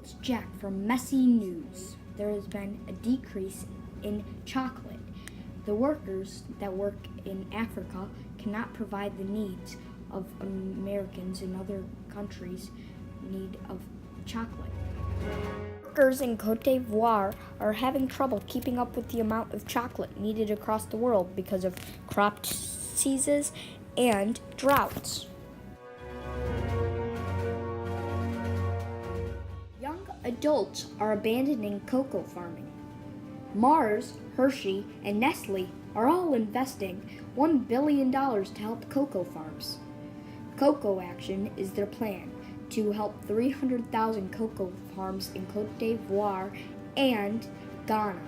It's Jack from Messy News. There has been a decrease in chocolate. The workers that work in Africa cannot provide the needs of Americans in other countries' need of chocolate. Workers in Cote d'Ivoire are having trouble keeping up with the amount of chocolate needed across the world because of crop diseases and droughts. Young adults are abandoning cocoa farming. Mars, Hershey, and Nestle are all investing $1 billion to help cocoa farms. Cocoa Action is their plan to help 300,000 cocoa farms in Cote d'Ivoire and Ghana.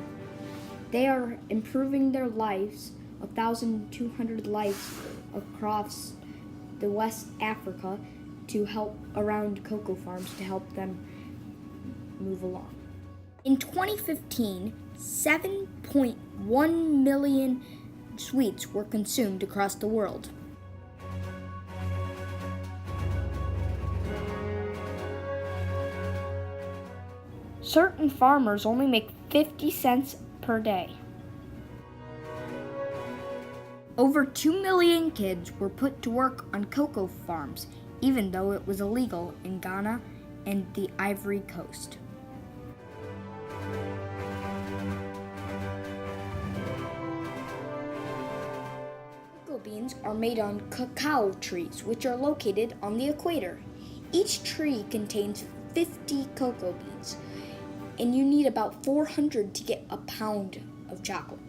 They are improving their lives, 1,200 lives across the West Africa to help around cocoa farms to help them move along. In 2015, 7.1 million sweets were consumed across the world. Certain farmers only make 50 cents per day. Over 2 million kids were put to work on cocoa farms, even though it was illegal in Ghana and the Ivory Coast. Cocoa beans are made on cacao trees, which are located on the equator. Each tree contains 50 cocoa beans, and you need about 400 to get a pound of chocolate.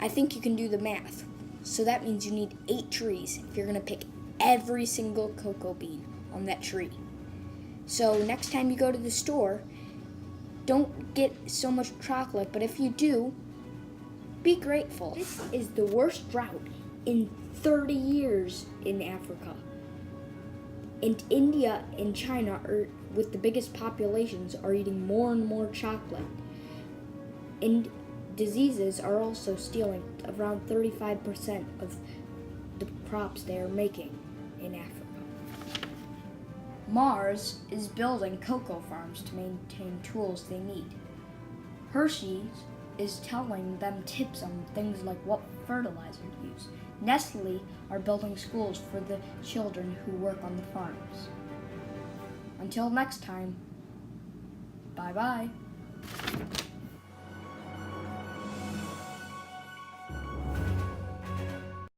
I think you can do the math. So that means you need 8 trees if you're going to pick every single cocoa bean on that tree. So next time you go to the store, don't get so much chocolate, but if you do, be grateful. This is the worst drought in 30 years in Africa. And India and China, with the biggest populations, are eating more and more chocolate. And diseases are also stealing around 35% of the crops they are making in Africa. Mars is building cocoa farms to maintain tools they need. Hershey's is telling them tips on things like what fertilizer to use. Nestle are building schools for the children who work on the farms. Until next time, bye-bye.